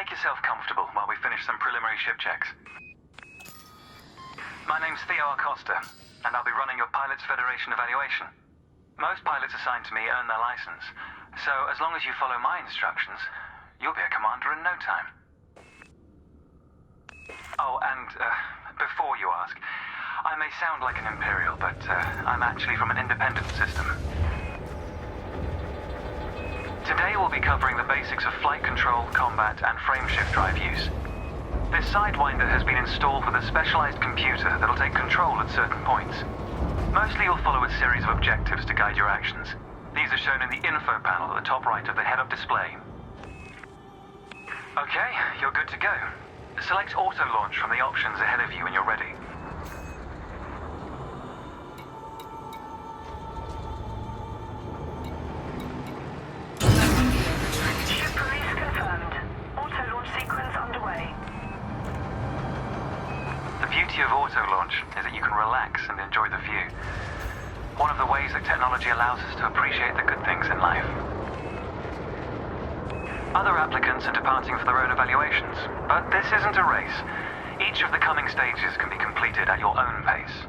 Make yourself comfortable while we finish some preliminary ship checks. My name's Theo Acosta, and I'll be running your Pilots Federation evaluation. Most pilots assigned to me earn their license, so as long as you follow my instructions, you'll be a commander in no time. Oh, and before you ask, I may sound like an Imperial, but I'm actually from an independent system. Today we'll be covering the basics of flight control, combat, and frameshift drive use. This Sidewinder has been installed with a specialized computer that'll take control at certain points. Mostly you'll follow a series of objectives to guide your actions. These are shown in the info panel at the top right of the head-up display. Okay, you're good to go. Select auto launch from the options ahead of you when you're ready. Ship release confirmed. Auto launch sequence underway. The beauty of auto launch is that you can relax and enjoy the view. One of the ways that technology allows us to appreciate the good things in life. Other applicants are departing for their own evaluations, but this isn't a race. Each of the coming stages can be completed at your own pace.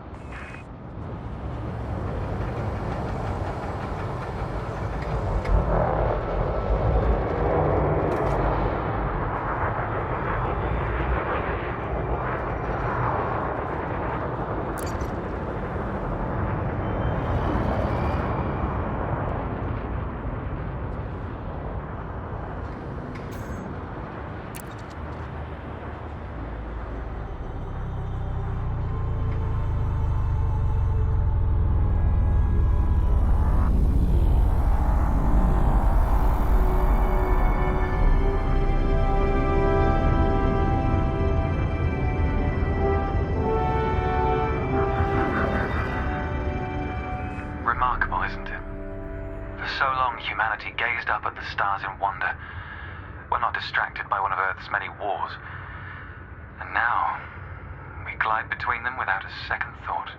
Remarkable, isn't it? For so long, humanity gazed up at the stars in wonder. We're not distracted by one of Earth's many wars. And now, we glide between them without a second thought.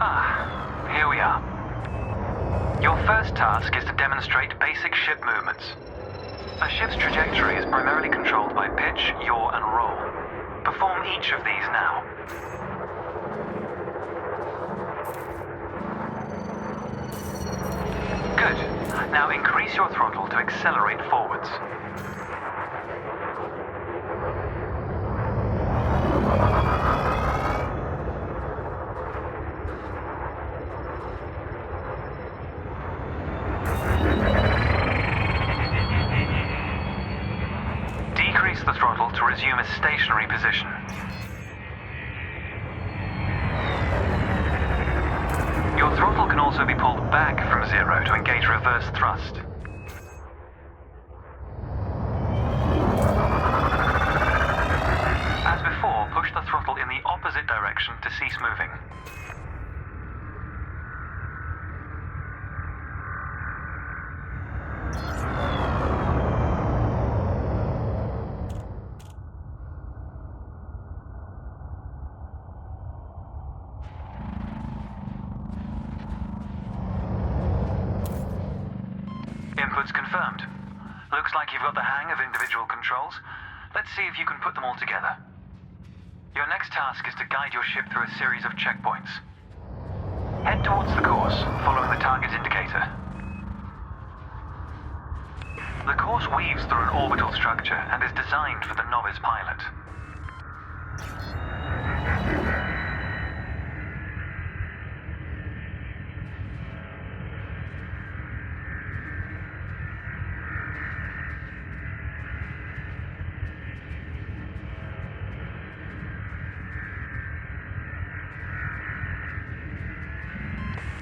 Ah, here we are. Your first task is to demonstrate basic ship movements. A ship's trajectory is primarily controlled by pitch, yaw, and roll. Perform each of these now. Good. Now increase your throttle to accelerate forwards. Decrease the throttle to resume a stationary position. Your throttle can also be pulled back from zero to engage reverse thrust. As before, push the throttle in the opposite direction to cease moving. Inputs confirmed. Looks like you've got the hang of individual controls. Let's see if you can put them all together. Your next task is to guide your ship through a series of checkpoints. Head towards the course, following the target indicator. The course weaves through an orbital structure and is designed for the novice pilot.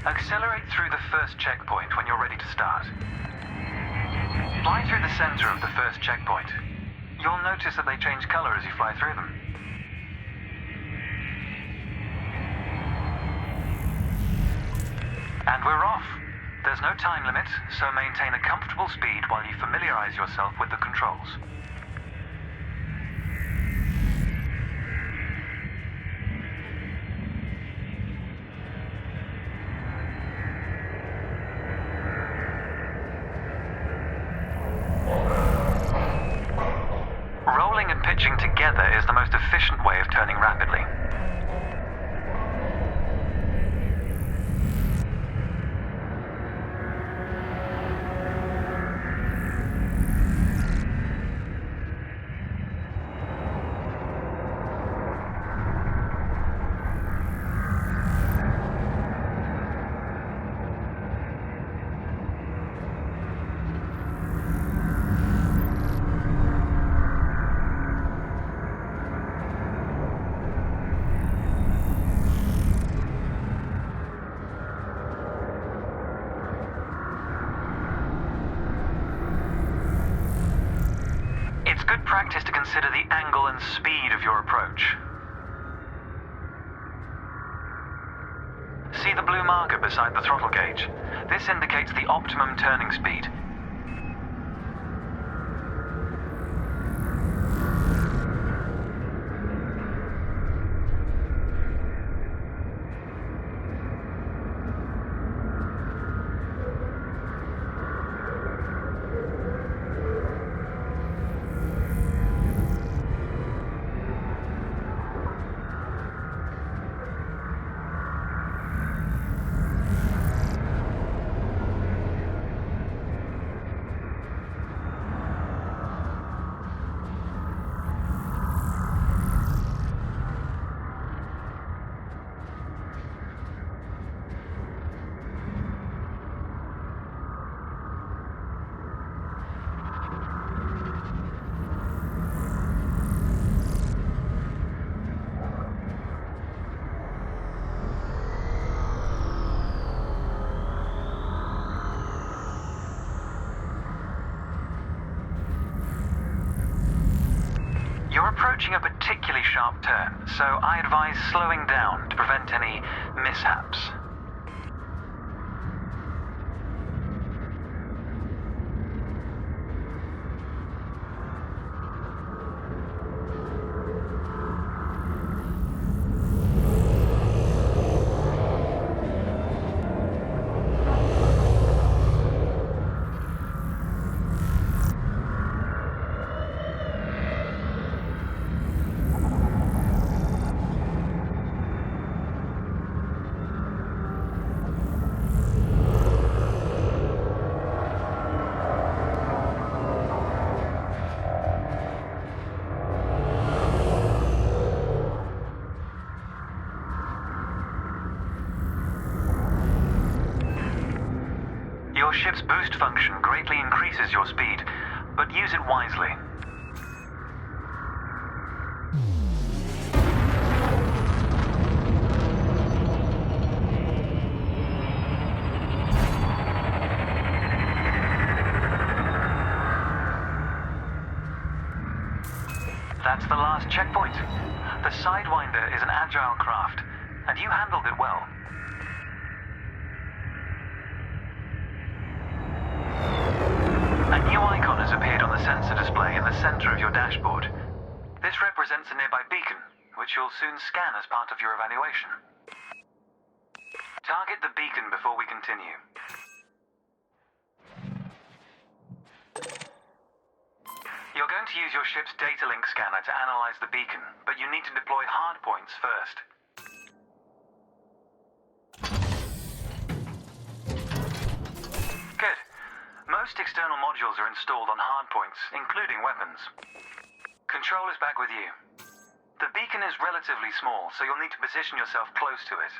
Accelerate through the first checkpoint when you're ready to start. Fly through the center of the first checkpoint. You'll notice that they change color as you fly through them. And we're off. There's no time limit, so maintain a comfortable speed while you familiarize yourself with the controls. switching together is the most efficient way of turning rapidly. It's good practice to consider the angle and speed of your approach. See the blue marker beside the throttle gauge? This indicates the optimum turning speed. You're approaching a particularly sharp turn, so I advise slowing down to prevent any mishaps. Your ship's boost function greatly increases your speed, but use it wisely. That's the last checkpoint. The Sidewinder is an agile craft, and you handled it well. A new icon has appeared on the sensor display in the center of your dashboard. This represents a nearby beacon, which you'll soon scan as part of your evaluation. Target the beacon before we continue. You're going to use your ship's data link scanner to analyze the beacon, but you need to deploy hardpoints first. Good. Most external modules are installed on hardpoints, including weapons. Control is back with you. The beacon is relatively small, so you'll need to position yourself close to it.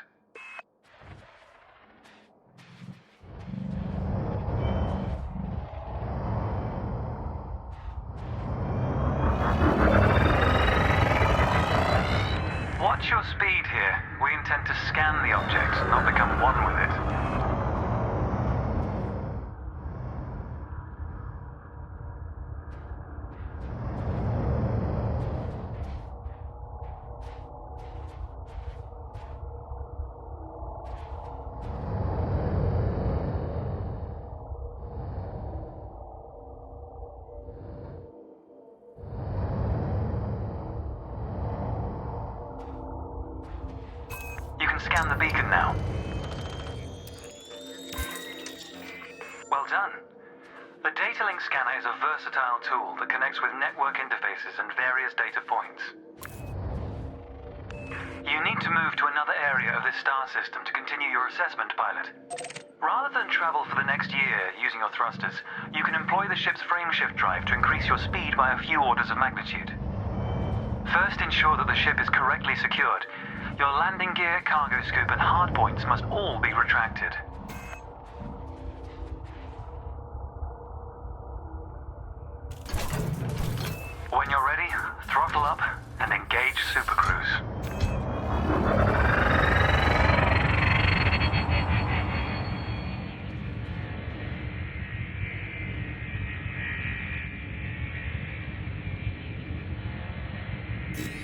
Watch your speed here. We intend to scan the object, not become one with it. You can scan the beacon now. Well done. The data link scanner is a versatile tool that connects with network interfaces and various data points. You need to move to another area of this star system to continue your assessment, pilot. Rather than travel for the next year using your thrusters, you can employ the ship's frameshift drive to increase your speed by a few orders of magnitude. First, ensure that the ship is correctly secured. Your landing gear, cargo scoop, and hardpoints must all be retracted. When you're ready, throttle up and engage Super Cruise.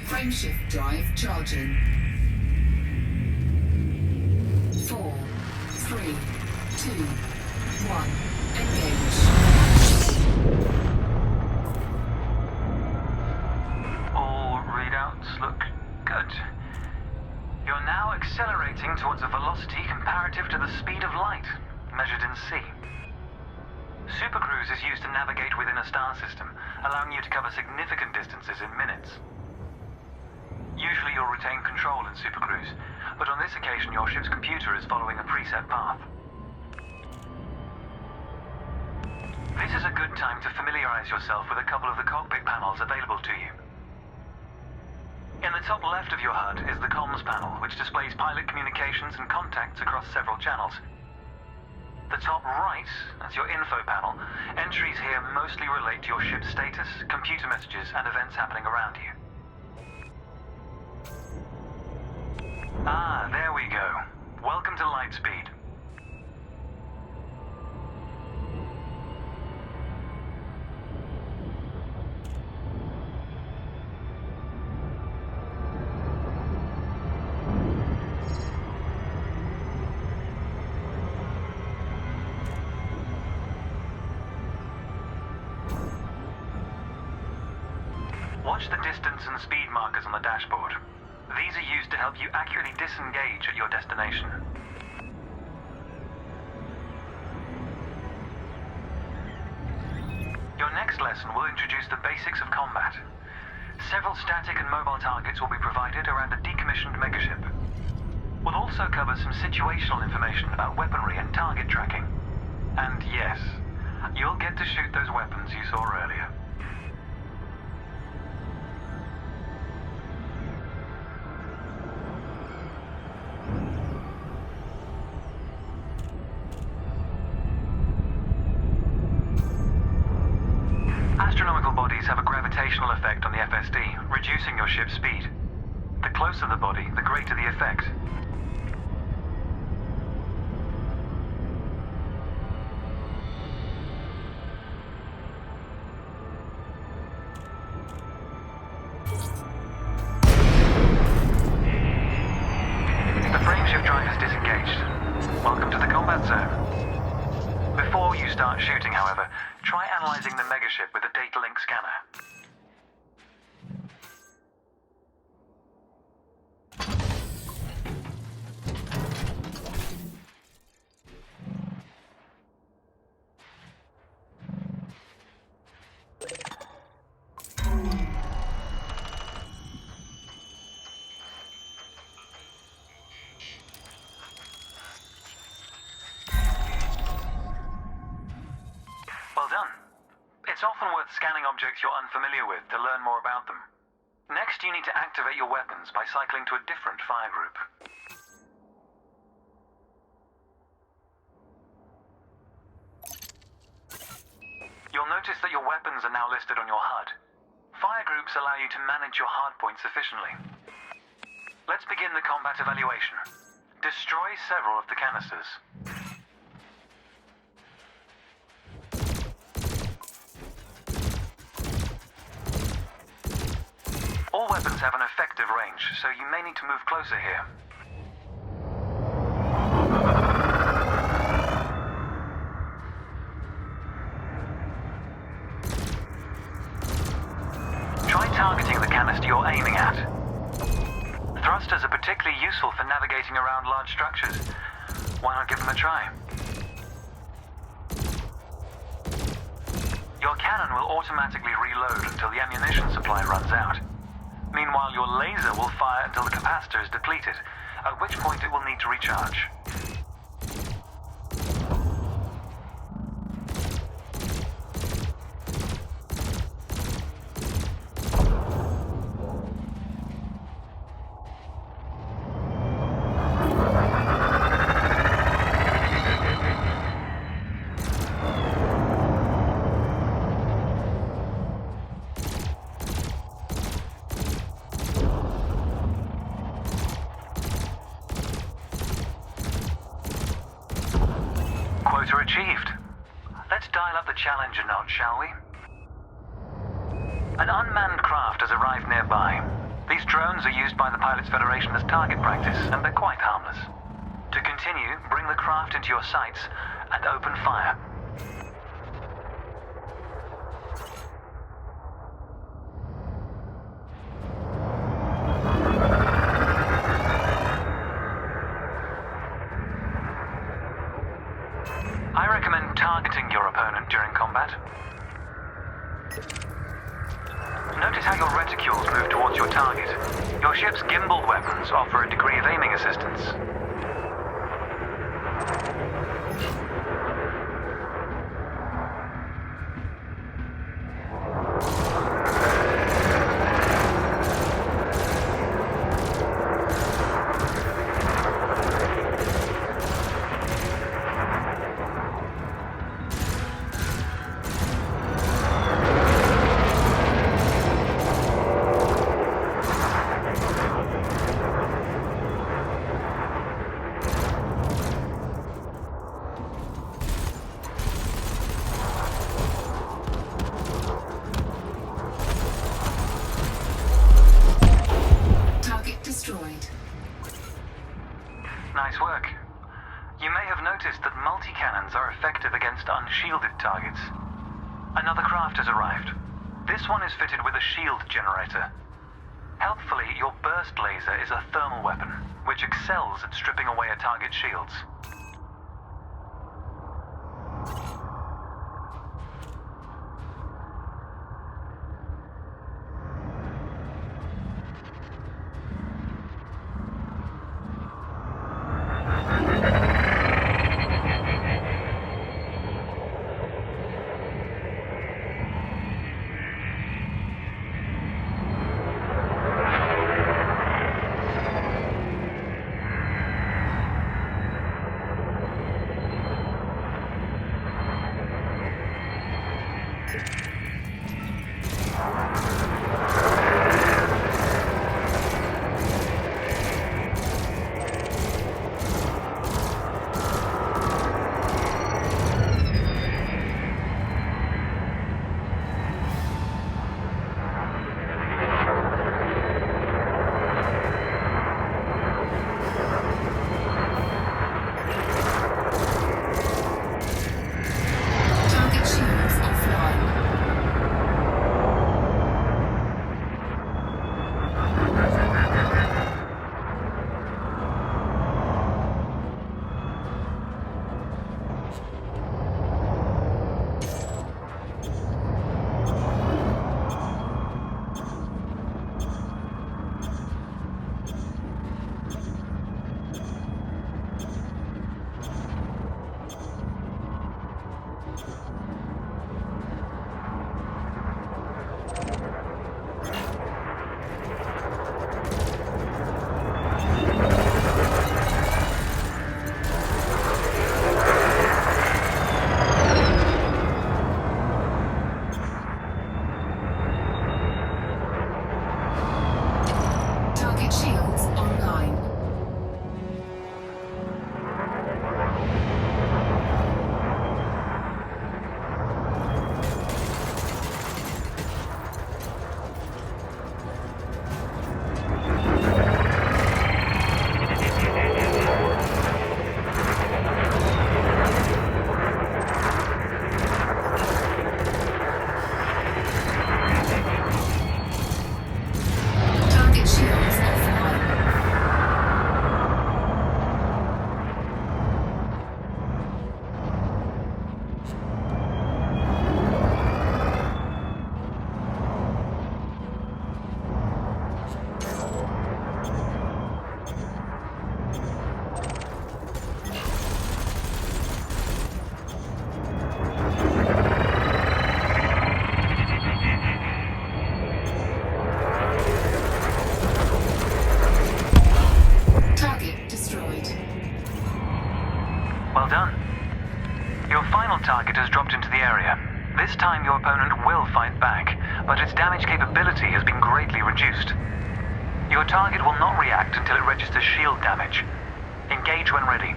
Frameshift drive charging. 4, 3, 2, 1. Engage. All readouts look good. You're now accelerating towards a velocity comparative to the speed of light, measured in c. Supercruise is used to navigate within a star system, allowing you to cover significant distances in minutes. Usually you'll retain control in Supercruise, but on this occasion your ship's computer is following a preset path. This is a good time to familiarize yourself with a couple of the cockpit panels available to you. In the top left of your HUD is the comms panel, which displays pilot communications and contacts across several channels. The top right is your info panel. Entries here mostly relate to your ship's status, computer messages, and events happening around you. Ah, there we go. Welcome to Lightspeed. Watch the distance and speed markers on the dashboard. These are used to help you accurately disengage at your destination. Your next lesson will introduce the basics of combat. Several static and mobile targets will be provided around a decommissioned megaship. We'll also cover some situational information about weaponry and target tracking. And yes, you'll get to shoot those weapons you saw earlier. Astronomical bodies have a gravitational effect on the FSD, reducing your ship's speed. The closer the body, the greater the effect. The frameshift drive is disengaged. Welcome to the combat zone. Before you start shooting, however, try analyzing the megaship with a data link scanner. Well done. It's often worth scanning objects you're unfamiliar with to learn more about them. Next, you need to activate your weapons by cycling to a different fire group. You'll notice that your weapons are now listed on your HUD. Fire groups allow you to manage your hardpoints efficiently. Let's begin the combat evaluation. Destroy several of the canisters. All weapons have an effective range, so you may need to move closer here. Try targeting the canister you're aiming at. Thrusters are particularly useful for navigating around large structures. Why not give them a try? Your cannon will automatically reload until the ammunition supply runs out. Meanwhile, your laser will fire until the capacitor is depleted, at which point it will need to recharge. Quota achieved. Let's dial up the challenge a notch, shall we? An unmanned craft has arrived nearby. These drones are used by the Pilots Federation as target practice, and they're quite harmless. To continue, bring the craft into your sights and open fire. I recommend targeting your opponent during combat. Notice how your reticules move towards your target. Your ship's gimbaled weapons offer a degree of aiming assistance. Nice work. You may have noticed that multi-cannons are effective against unshielded targets. Another craft has arrived. This one is fitted with a shield generator. Helpfully, your burst laser is a thermal weapon, which excels at stripping away a target's shields. Target shields offline. area. This time your opponent will fight back, but its damage capability has been greatly reduced. Your target will not react until it registers shield damage. Engage when ready.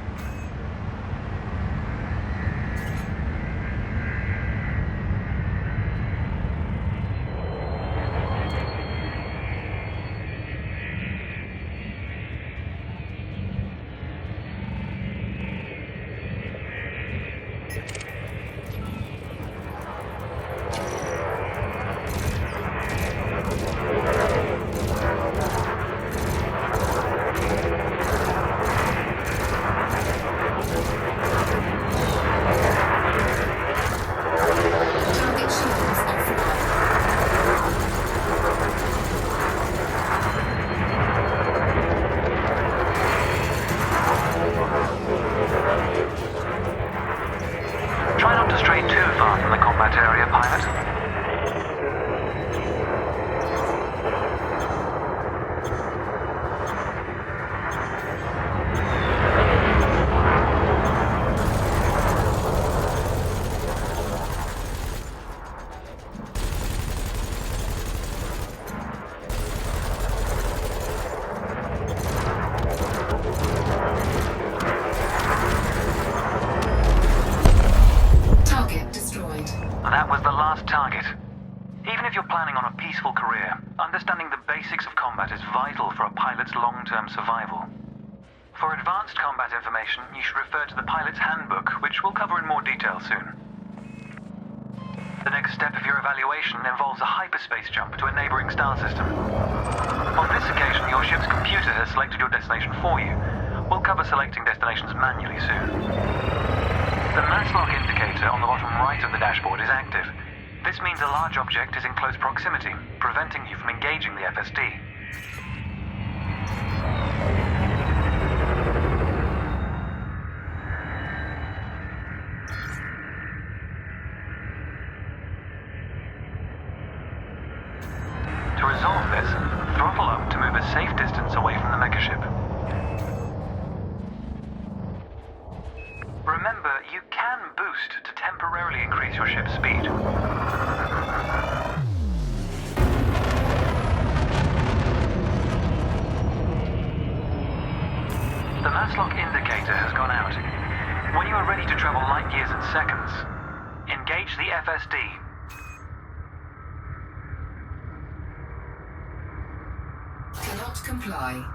Target shields offline. Try not to stray too far from the combat area, pilot. Target destroyed. That was the last target. Even if you're planning on a peaceful career, understanding the basics of combat is vital for a pilot's long-term survival. For advanced combat information, you should refer to the pilot's handbook, which we'll cover in more detail soon. The next step of your evaluation involves a hyperspace jump to a neighboring star system. On this occasion, your ship's computer has selected your destination for you. We'll cover selecting destinations manually soon. The mass lock indicator on the bottom right of the dashboard is active. This means a large object is in close proximity, preventing you from engaging the FSD. To resolve this, throttle up to move a safe distance away from the megaship. Remember, you can boost to temporarily increase your ship's speed. The mass lock indicator has gone out. When you are ready to travel light years in seconds, engage the FSD. Cannot comply.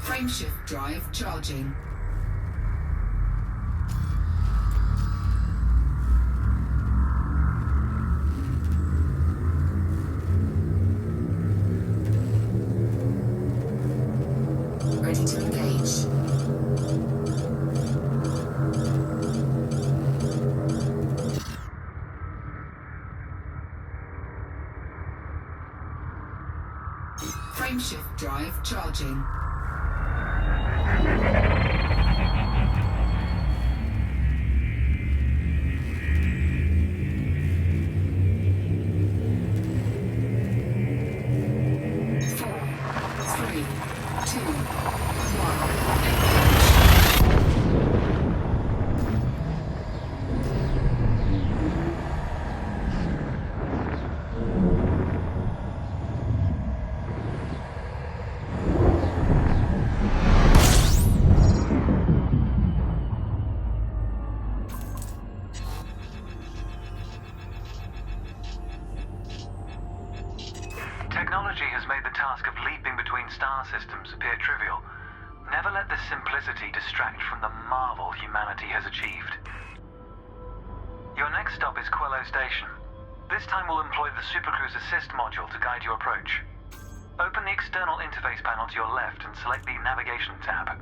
Frameshift drive charging. Ready to engage. Frameshift drive charging. Technology has made the task of leaping between star systems appear trivial. Never let this simplicity distract from the marvel humanity has achieved. Your next stop is Quello Station. This time we'll employ the Supercruise Assist module to guide your approach. Open the external interface panel to your left and select the Navigation tab.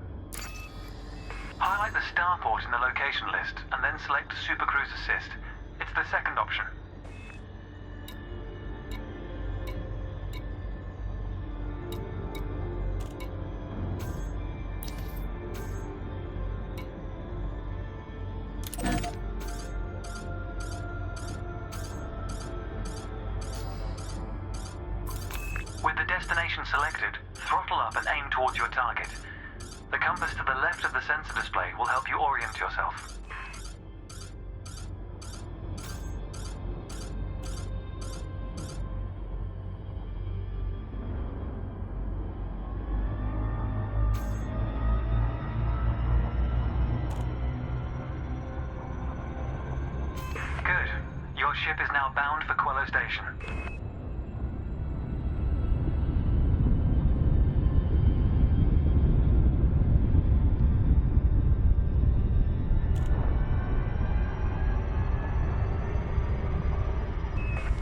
Highlight the starport in the location list and then select Supercruise Assist. It's the second option. destination selected, throttle up and aim towards your target. The compass to the left of the sensor display will help you orient yourself. Good. Your ship is now bound for Quello Station.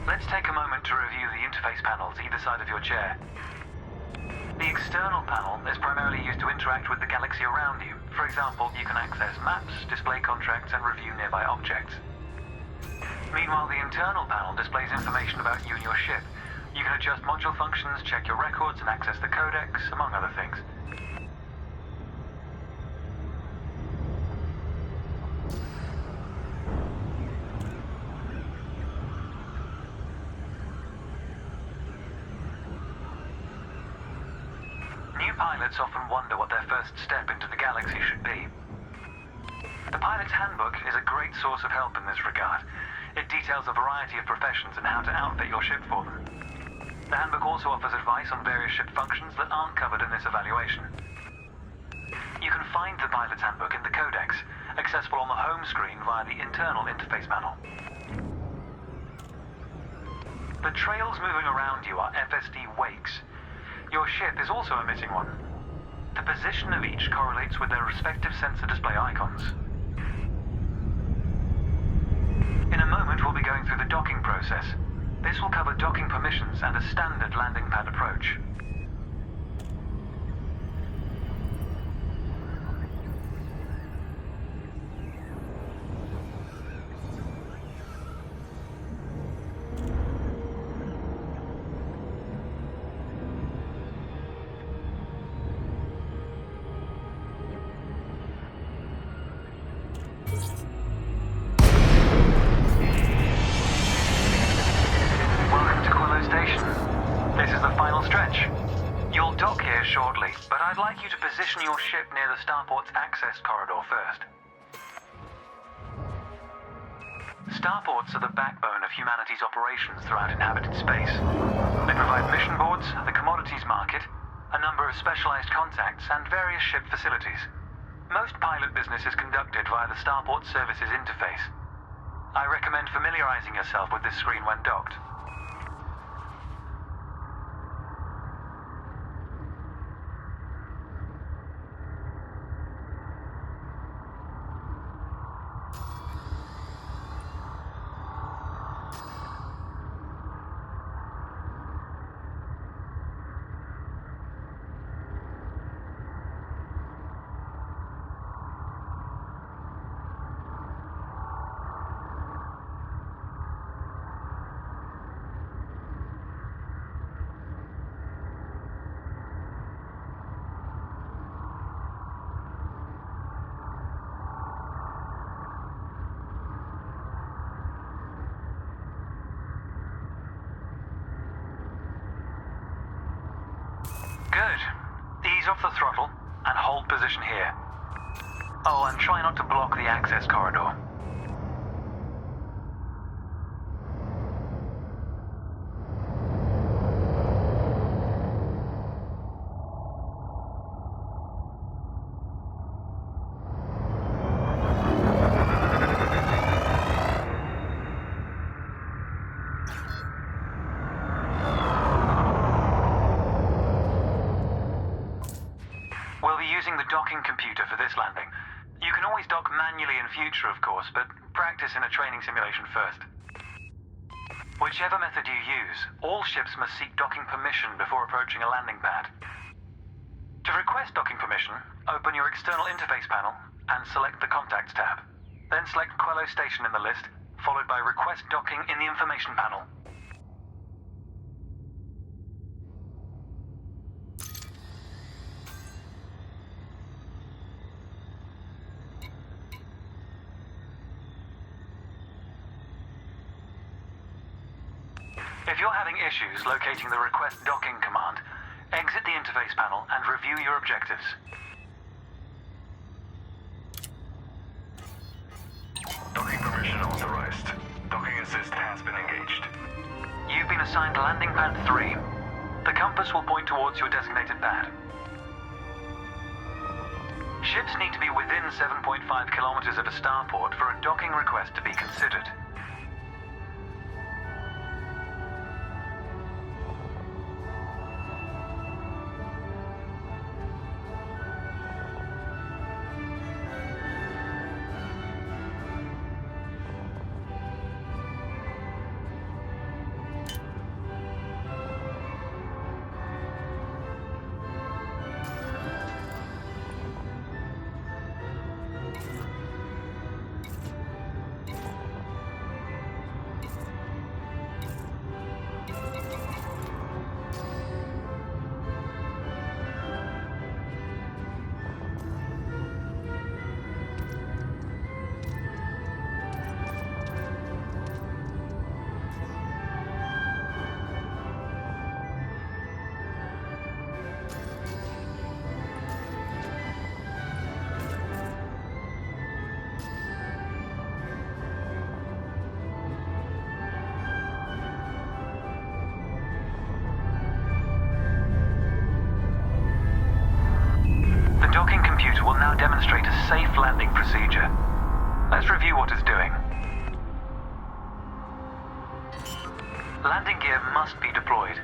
Let's take a moment to review the interface panels either side of your chair. The external panel is primarily used to interact with the galaxy around you. For example, you can access maps, display contracts, and review nearby objects. Meanwhile, the internal panel displays information about you and your ship. You can adjust module functions, check your records, and access the codex, among other things. New pilots often wonder what their first step into the galaxy should be. The pilot's handbook is a great source of help in this regard. It details a variety of professions and how to outfit your ship for them. The handbook also offers advice on various ship functions that aren't covered in this evaluation. You can find the pilot's handbook in the codex, accessible on the home screen via the internal interface panel. The trails moving around you are FSD wakes. Your ship is also emitting one. The position of each correlates with their respective sensor display icons. In a moment, we'll be going through the docking process. This will cover docking permissions and a standard landing pad approach. This is the final stretch. You'll dock here shortly, but I'd like you to position your ship near the starport's access corridor first. Starports are the backbone of humanity's operations throughout inhabited space. They provide mission boards, the commodities market, a number of specialized contacts, and various ship facilities. Most pilot business is conducted via the Starport Services interface. I recommend familiarizing yourself with this screen when docked. Good. Ease off the throttle and hold position here. Oh, and try not to block the access corridor. We'll be using the docking computer for this landing. You can always dock manually in future, of course, but practice in a training simulation first. Whichever method you use, all ships must seek docking permission before approaching a landing pad. To request docking permission, open your external interface panel and select the Contacts tab. Then select Quello Station in the list, followed by Request Docking in the information panel. If you're having issues locating the request docking command, exit the interface panel and review your objectives. Docking permission authorized. Docking assist has been engaged. You've been assigned landing pad 3. The compass will point towards your designated pad. Ships need to be within 7.5 kilometers of a starport for a docking request to be considered. The docking computer will now demonstrate a safe landing procedure. Let's review what it's doing. Landing gear must be deployed.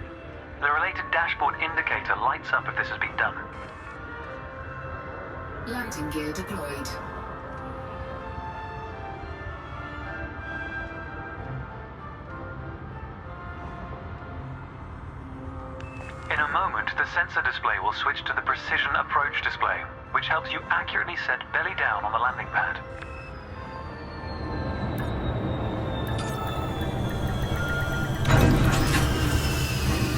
The related dashboard indicator lights up if this has been done. Landing gear deployed. In a moment, the sensor display will switch to the precision approach display, which helps you accurately set belly down on the landing pad.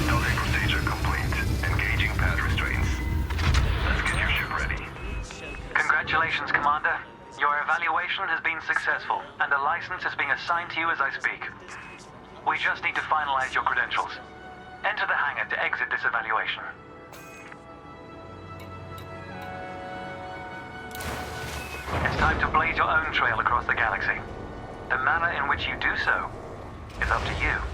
Docking procedure complete. Engaging pad restraints. Let's get your ship ready. Congratulations, Commander. Your evaluation has been successful, and a license is being assigned to you as I speak. We just need to finalize your credentials. Enter the hangar to exit this evaluation. It's time to blaze your own trail across the galaxy. The manner in which you do so is up to you.